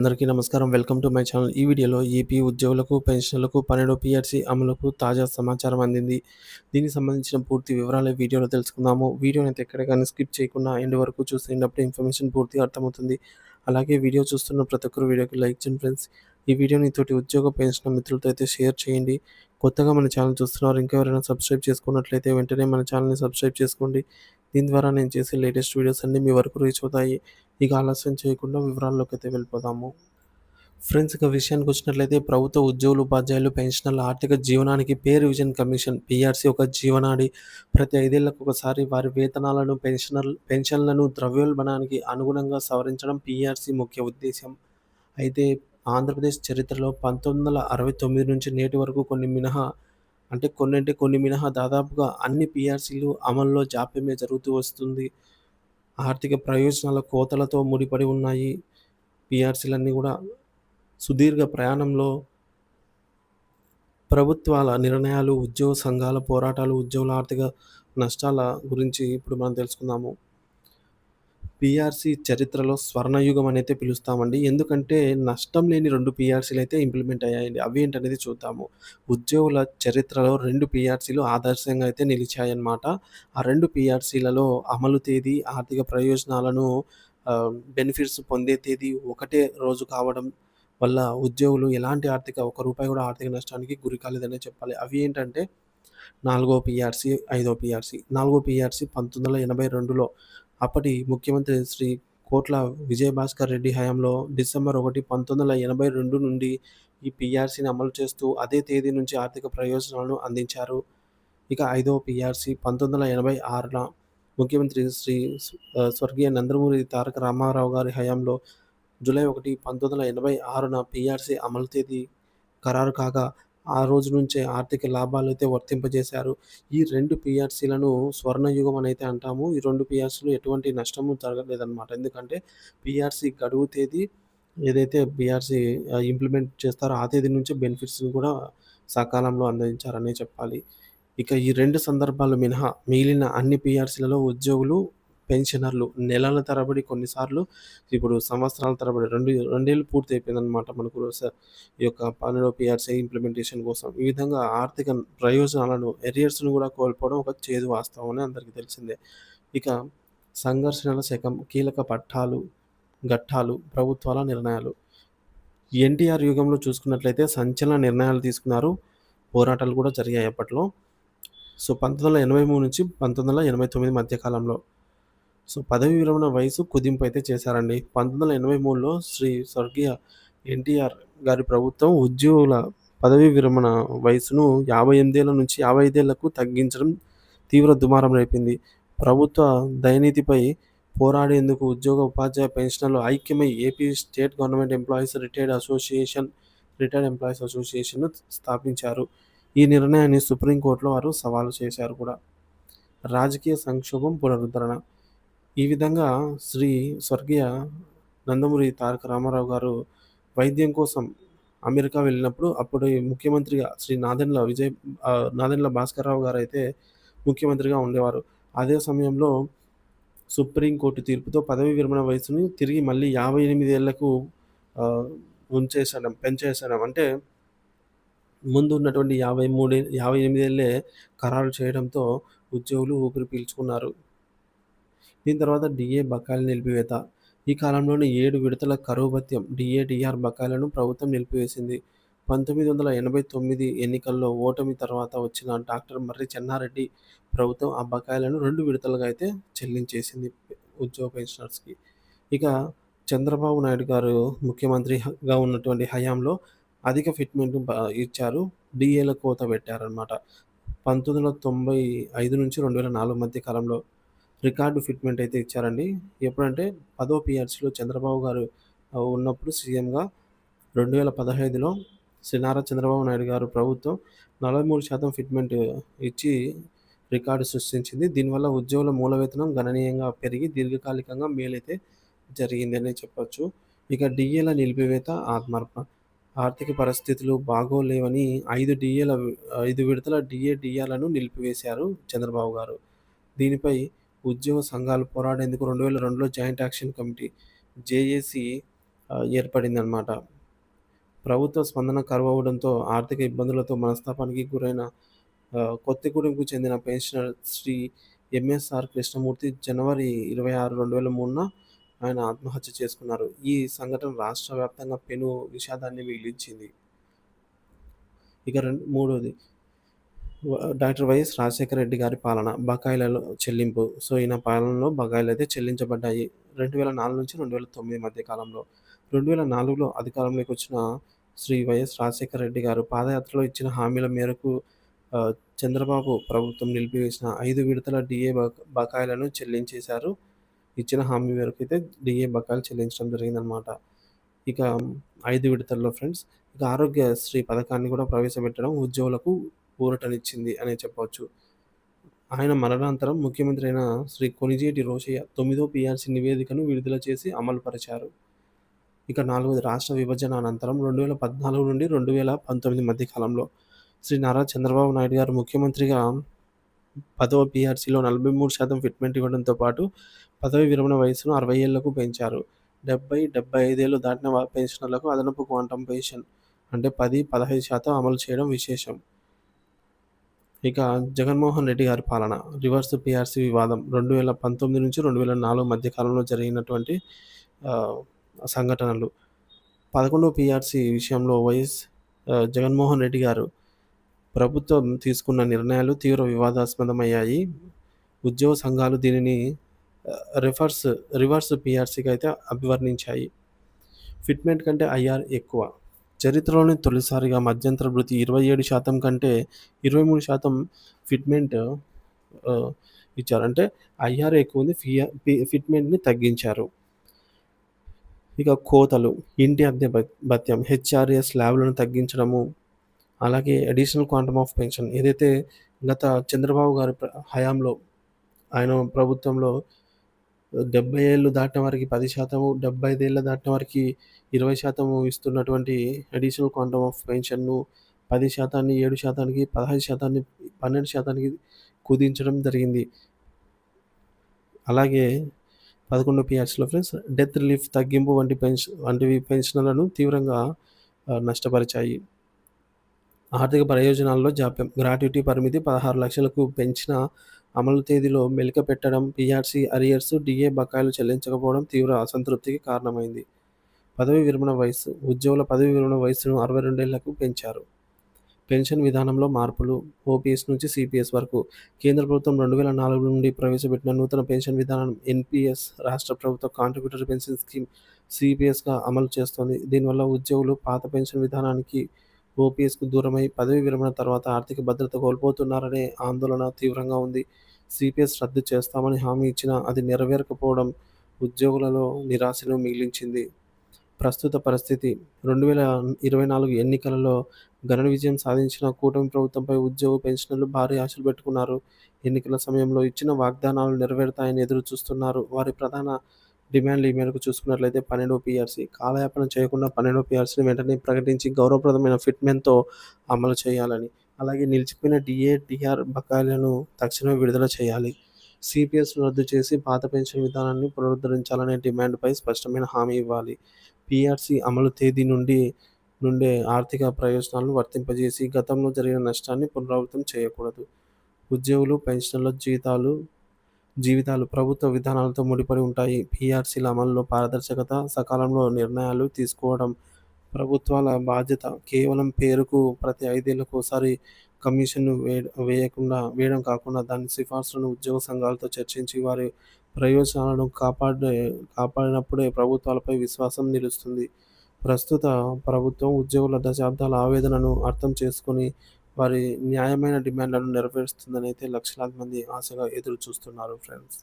అందరికీ నమస్కారం. Welcome to my channel. ఈ వీడియోలో ఏపీ ఉద్యోగులకు, పెన్షనర్లకు 12 పీఆర్సీ అమలుకు తాజా సమాచారం అందింది. దీనికి సంబంధించిన పూర్తి వివరాలు ఈ వీడియోలో తెలుసుకుందాము. వీడియోనైతే ఎక్కడ గాని స్కిప్ చేయకుండా ఎండ్ వరకు చూసేయండి. అప్పుడే ఇన్ఫర్మేషన్ పూర్తిగా అర్థమవుతుంది. అలాగే వీడియో చూస్తున్న ప్రతి ఒక్కరు వీడియోకి లైక్ చేయండి ఫ్రెండ్స్. ఈ వీడియోని తోటి ఉద్యోగ, పెన్షనర్ మిత్రులతో అయితే షేర్ చేయండి. కొత్తగా మన ఛానల్ చూస్తున్నారు. ఇంకా ఎవరైనా సబ్స్క్రైబ్ చేసుకున్నట్లయితే వెంటనే మన ఛానల్‌ని సబ్స్క్రైబ్ చేసుకోండి. దీని ద్వారా నేను చేసే లేటెస్ట్ వీడియోస్ అన్నీ మీ వరకు రీచ్ అవుతాయి. ఇక ఆలస్యం చేయకుండా వివరాల్లోకైతే వెళ్ళిపోదాము. ఫ్రెండ్స్, ఇక విషయానికొచ్చినట్లయితే ప్రభుత్వ ఉద్యోగులు, ఉపాధ్యాయులు, పెన్షనర్ల ఆర్థిక జీవనానికి పే రివిజన్ కమిషన్ పీఆర్సీ ఒక జీవనాడి. ప్రతి 5 ఏళ్లకు ఒకసారి వారి వేతనాలను, పెన్షన్లను ద్రవ్యోల్బణానికి అనుగుణంగా సవరించడం పీఆర్సీ ముఖ్య ఉద్దేశ్యం. అయితే ఆంధ్రప్రదేశ్ చరిత్రలో 1969 నుంచి నేటి వరకు కొన్ని మినహా దాదాపుగా అన్ని పీఆర్సీలు అమల్లో జాప్యమే జరుగుతూ వస్తుంది. ఆర్థిక ప్రయోజనాల కోతలతో ముడిపడి ఉన్నాయి పీఆర్సీలన్నీ గూడా. సుదీర్ఘ ప్రయాణంలో ప్రభుత్వాల నిర్ణయాలు, ఉద్యోగ సంఘాల పోరాటాలు, ఉద్యోగుల ఆర్థిక నష్టాల గురించి ఇప్పుడు మనం తెలుసుకుందాము. పీఆర్సీ చరిత్రలో స్వర్ణయుగం అనైతే పిలుస్తామండి. ఎందుకంటే నష్టం లేని 2 పీఆర్సీలైతే ఇంప్లిమెంట్ అయ్యాయండి. అవేంటనేది చూద్దాము. ఉద్యోగుల చరిత్రలో 2 పీఆర్సీలు ఆదర్శంగా అయితే నిలిచాయన్నమాట. ఆ 2 పీఆర్సీలలో అమలు తేదీ, ఆర్థిక ప్రయోజనాలను బెనిఫిట్స్ పొందే తేదీ ఒకటే రోజు కావడం వల్ల ఉద్యోగులు ఎలాంటి ఒక్క రూపాయి కూడా ఆర్థిక నష్టానికి గురి కాలేదనే చెప్పాలి. అవి ఏంటంటే నాలుగో పీఆర్సీ, ఐదో పీఆర్సీ. నాలుగో పీఆర్సీ 1982లో అప్పటి ముఖ్యమంత్రి శ్రీ కోట్ల విజయభాస్కర్ రెడ్డి హయాంలో డిసెంబర్ 1, 1982 నుండి ఈ పీఆర్సీని అమలు చేస్తూ అదే తేదీ నుంచి ఆర్థిక ప్రయోజనాలను అందించారు. ఇక ఐదవ పీఆర్సీ 1986న ముఖ్యమంత్రి స్వర్గీయ నందమూరి తారక రామారావు గారి హయాంలో జూలై 1, 1986న పీఆర్సీ అమలు తేదీ ఖరారు కాగా ఆ రోజు నుంచే ఆర్థిక లాభాలైతే వర్తింపజేశారు. ఈ 2 పీఆర్సీలను స్వర్ణయుగం అనైతే అంటాము. ఈ 2 పీఆర్సీలు ఎటువంటి నష్టము జరగలేదనమాట. ఎందుకంటే పీఆర్సీ గడువు తేదీ ఏదైతే పీఆర్సీ ఇంప్లిమెంట్ చేస్తారో ఆ తేదీ నుంచే బెనిఫిట్స్‌ని కూడా సకాలంలో అందించారనే చెప్పాలి. ఇక ఈ 2 సందర్భాలు మినహా మిగిలిన అన్ని పీఆర్సీలలో ఉద్యోగులు, పెన్షనర్లు నెలల తరబడి, కొన్నిసార్లు ఇప్పుడు సంవత్సరాల తరబడి రెండేళ్ళు పూర్తి అయిపోయిందనమాట మనకు ఈ యొక్క 12 పీఆర్సీ ఇంప్లిమెంటేషన్ కోసం. ఈ విధంగా ఆర్థిక ప్రయోజనాలను, ఎరియర్స్‌ను కూడా కోల్పోవడం ఒక చేదు వాస్తవం అని అందరికీ తెలిసిందే. ఇక సంఘర్షణల శకం, కీలక ఘట్టాలు, ప్రభుత్వాల నిర్ణయాలు. ఎన్టీఆర్ యుగంలో చూసుకున్నట్లయితే సంచలన నిర్ణయాలు తీసుకున్నారు. పోరాటాలు కూడా జరిగాయి అప్పట్లో. 1983 నుంచి 1989 మధ్య కాలంలో. పదవీ విరమణ వయసు కుదింపు అయితే చేశారండి. 1983లో స్వర్గీయ ఎన్టీఆర్ గారి ప్రభుత్వం ఉద్యోగుల పదవీ విరమణ వయసును 58 ఏళ్ల నుంచి 55 ఏళ్లకు తగ్గించడం తీవ్ర దుమారం రేపింది. ప్రభుత్వ దయనీతిపై పోరాడేందుకు ఉద్యోగ, ఉపాధ్యాయ, పెన్షనర్లు ఐక్యమై AP state government retired employees అసోసియేషన్‌ను స్థాపించారు. ఈ నిర్ణయాన్ని సుప్రీంకోర్టులో వారు సవాలు చేశారు కూడా. రాజకీయ సంక్షోభం పునరుద్ధరణ. ఈ విధంగా స్వర్గీయ నందమూరి తారక రామారావు గారు వైద్యం కోసం అమెరికా వెళ్ళినప్పుడు అప్పటి ముఖ్యమంత్రిగా నాదెండ్ల భాస్కర్‌రావు గారైతే ముఖ్యమంత్రిగా ఉండేవారు. అదే సమయంలో సుప్రీంకోర్టు తీర్పుతో పదవీ విరమణ వయసును తిరిగి మళ్ళీ 58 ఏళ్లకు ఆహ్, పెంచేసడం. అంటే ముందు ఉన్నటువంటి 58 ఏళ్లే ఖరారు చేయడంతో ఉద్యోగులు ఊపిరి పీల్చుకున్నారు. దీని తర్వాత డీఏ బకాయిల నిలిపివేత. ఈ కాలంలోనే 7 విడతల కరువు భత్యం డీఏ, డీఆర్ బకాయిలను ప్రభుత్వం నిలిపివేసింది. 1989 ఎన్నికల్లో ఓటమి తర్వాత వచ్చిన డాక్టర్ మర్రి చెన్నారెడ్డి ప్రభుత్వం ఆ బకాయిలను 2 విడతలుగా అయితే చెల్లించేసింది ఉద్యోగ పెన్షనర్స్‌కి. ఇక చంద్రబాబు నాయుడు గారు ముఖ్యమంత్రిగా ఉన్నటువంటి హయాంలో అధిక ఫిట్‌మెంట్ ఇచ్చారు. డీఏల కోత పెట్టారనమాట. 1995 నుంచి 2004 మధ్య కాలంలో రికార్డు ఫిట్‌మెంట్ అయితే ఇచ్చారండి. ఎప్పుడంటే 10వ పీఆర్సీలో చంద్రబాబు గారు ఉన్నప్పుడు సీఎంగా 2015లో నారా చంద్రబాబు నాయుడు గారు ప్రభుత్వం 43% ఫిట్‌మెంట్ ఇచ్చి రికార్డు సృష్టించింది. దీనివల్ల ఉద్యోగుల మూల వేతనం గణనీయంగా పెరిగి దీర్ఘకాలికంగా మేలైతే జరిగిందనే చెప్పొచ్చు. ఇక డీఏల నిలిపివేత, ఆత్మార్పణ. ఆర్థిక పరిస్థితులు బాగోలేవని 5 విడతల డీఏ, డీఆర్‌లను నిలిపివేశారు చంద్రబాబు గారు. దీనిపై ఉద్యోగ సంఘాలు పోరాడేందుకు 2002లో జాయింట్ యాక్షన్ కమిటీ జేఏసీ ఏర్పడిందనమాట. ప్రభుత్వ స్పందన కరువవ్వడంతో ఆర్థిక ఇబ్బందులతో మనస్తాపానికి గురైన కొత్తగూడెంకు చెందిన పెన్షనర్ శ్రీ ఎంఎస్ఆర్ కృష్ణమూర్తి జనవరి 26, 2003న ఆయన ఆత్మహత్య చేసుకున్నారు. ఈ సంఘటన రాష్ట్ర వ్యాప్తంగా పెను విషాదాన్ని మిగిల్చింది. ఇక మూడోది డాక్టర్ వైఎస్ రాజశేఖర రెడ్డి గారి పాలన, బకాయిలలో చెల్లింపు. సో, ఈయన పాలనలో బకాయిలైతే చెల్లించబడ్డాయి. 2004 నుంచి 2009 మధ్య కాలంలో. 2004లో అధికారంలోకి వచ్చిన శ్రీ వైఎస్ రాజశేఖర రెడ్డి గారు పాదయాత్రలో ఇచ్చిన హామీల మేరకు ఆహ్, చంద్రబాబు ప్రభుత్వం నిలిపివేసిన 5 విడతల డీఏ బకాయిలను చెల్లించేశారు. ఇచ్చిన హామీ మేరకైతే డీఏ బకాయిలు చెల్లించడం జరిగిందనమాట. ఇక 5 విడతల్లో ఫ్రెండ్స్. ఇక ఆరోగ్యశ్రీ పథకాన్ని కూడా ప్రవేశపెట్టడం ఉద్యోగులకు ఊరటనిచ్చింది అనే చెప్పవచ్చు. ఆయన మరణానంతరం ముఖ్యమంత్రి అయిన శ్రీ కొణిజేటి రోషయ్య 9వ పీఆర్సీ నివేదికను విడుదల చేసి అమలుపరిచారు. ఇక నాలుగోది రాష్ట్ర విభజన అనంతరం 2014 నుండి 2019 మధ్య కాలంలో శ్రీ నారా చంద్రబాబు నాయుడు గారు ముఖ్యమంత్రిగా 10వ పీఆర్సీలో 43% ఫిట్‌మెంట్ ఇవ్వడంతో పాటు పదవీ విరమణ వయస్సును 60 ఏళ్లకు పెంచారు. 70, 75 ఏళ్లు దాటిన పెన్షనర్లకు అదనపు క్వాంటమ్ పెన్షన్ అంటే 10, 15% అమలు చేయడం విశేషం. ఇక జగన్మోహన్ రెడ్డి గారి పాలన, రివర్స్ పీఆర్సీ వివాదం 2019 నుంచి 2004 మధ్య కాలంలో జరిగినటువంటి ఆహ్, సంఘటనలు. 11వ పీఆర్సీ విషయంలో జగన్మోహన్ రెడ్డి గారు ప్రభుత్వం తీసుకున్న నిర్ణయాలు తీవ్ర వివాదాస్పదమయ్యాయి. ఉద్యోగ సంఘాలు దీనిని రివర్స్ పీఆర్సీగా అయితే అభివర్ణించాయి. ఫిట్‌మెంట్ కంటే ఐఆర్ ఎక్కువ. చరిత్రలోనే తొలిసారిగా మధ్యంతర భృతి 27% కంటే 23% ఫిట్‌మెంట్ ఆహ్, ఇచ్చారు. అంటే ఐఆర్ ఎక్కువుంది. ఫిట్‌మెంట్‌ని తగ్గించారు. ఇక కోతలు, ఇంటి అద్దె భత్యం, హెచ్ఆర్ఏ స్లాబ్‌లను తగ్గించడము, అలాగే అడిషనల్ క్వాంటమ్ ఆఫ్ పెన్షన్ ఏదైతే గత చంద్రబాబు గారి హయాంలో ఆయన ప్రభుత్వంలో 70 ఏళ్ళు దాటిన వారికి 10%, 75 ఏళ్ళు దాటిన వారికి 20% ఇస్తున్నటువంటి అడిషనల్ క్వాంటమ్ ఆఫ్ పెన్షన్‌ను 10%, 7%, 15%, 12%కి కుదించడం జరిగింది. అలాగే 11 పీఆర్సీలో ఫ్రెండ్స్ డెత్ రిలీఫ్ తగ్గింపు వంటివి పెన్షనర్లను తీవ్రంగా నష్టపరిచాయి. ఆర్థిక ప్రయోజనాల్లో జాప్యం. గ్రాట్యుటీ పరిమితి 16 లక్షలకు పెంచిన అమలు తేదీలో మెలిక పెట్టడం, పీఆర్సీ అరియర్స్, డీఏ బకాయిలు చెల్లించకపోవడం తీవ్ర అసంతృప్తికి కారణమైంది. పదవీ విరమణ వయస్సు. ఉద్యోగుల పదవీ విరమణ వయస్సును 62 ఏళ్లకు పెంచారు. పెన్షన్ విధానంలో మార్పులు. ఓపీఎస్ నుంచి సీపీఎస్ వరకు. కేంద్ర ప్రభుత్వం 2004 నుండి ప్రవేశపెట్టిన నూతన పెన్షన్ విధానం ఎన్‌పీఎస్ రాష్ట్ర ప్రభుత్వ కాంట్రిబ్యూటరీ పెన్షన్ స్కీమ్ సీపీఎస్‌గా అమలు చేస్తోంది. దీనివల్ల ఉద్యోగులు పాత పెన్షన్ విధానానికి ఓపీఎస్‌కు దూరమై పదవీ విరమణ తర్వాత ఆర్థిక భద్రత కోల్పోతున్నారనే ఆందోళన తీవ్రంగా ఉంది. సీపీఎస్ రద్దు చేస్తామని హామీ ఇచ్చినా అది నెరవేరకపోవడం ఉద్యోగులలో నిరాశను మిగిల్చింది. ప్రస్తుత పరిస్థితి 2024 ఎన్నికలలో ఘన విజయం సాధించిన కూటమి ప్రభుత్వంపై పెన్షనర్లు భారీ ఆశలు పెట్టుకున్నారు. ఎన్నికల సమయంలో ఇచ్చిన వాగ్దానాలు నెరవేరుతాయని ఎదురు చూస్తున్నారు. వారి ప్రధాన డిమాండ్లు ఈ మేరకు చూసుకున్నట్లయితే 12వ పీఆర్సీ కాలయాపన చేయకుండా 12వ పీఆర్సీని వెంటనే ప్రకటించి గౌరవప్రదమైన ఫిట్‌మెంట్‌తో అమలు చేయాలని, అలాగే నిలిచిపోయిన డీఏ, డీఆర్ బకాయిలను తక్షణమే విడుదల చేయాలి. సీపీఎస్‌ను రద్దు చేసి పాత పెన్షన్ విధానాన్ని పునరుద్ధరించాలనే డిమాండ్‌పై స్పష్టమైన హామీ ఇవ్వాలి. పీఆర్సీ అమలు తేదీ నుండే ఆర్థిక ప్రయోజనాలను వర్తింపజేసి గతంలో జరిగిన నష్టాన్ని పునరావృతం చేయకూడదు. ఉద్యోగులు, పెన్షనర్ల జీవితాలు ప్రభుత్వ విధానాలతో ముడిపడి ఉంటాయి. పీఆర్సీల అమలులో పారదర్శకత, సకాలంలో నిర్ణయాలు తీసుకోవడం ప్రభుత్వాల బాధ్యత. కేవలం పేరుకు ప్రతి 5 ఏళ్లకోసారి కమిషన్‌ను వేయడం కాకుండా దాని సిఫార్సులను ఉద్యోగ సంఘాలతో చర్చించి వారి ప్రయోజనాలను కాపాడినప్పుడే ప్రభుత్వాలపై విశ్వాసం నిలుస్తుంది. ప్రస్తుత ప్రభుత్వం ఉద్యోగుల దశాబ్దాల ఆవేదనను అర్థం చేసుకొని వారి న్యాయమైన డిమాండ్లను నెరవేరుస్తుందనైతే లక్షలాది మంది ఆశగా ఎదురు చూస్తున్నారు ఫ్రెండ్స్.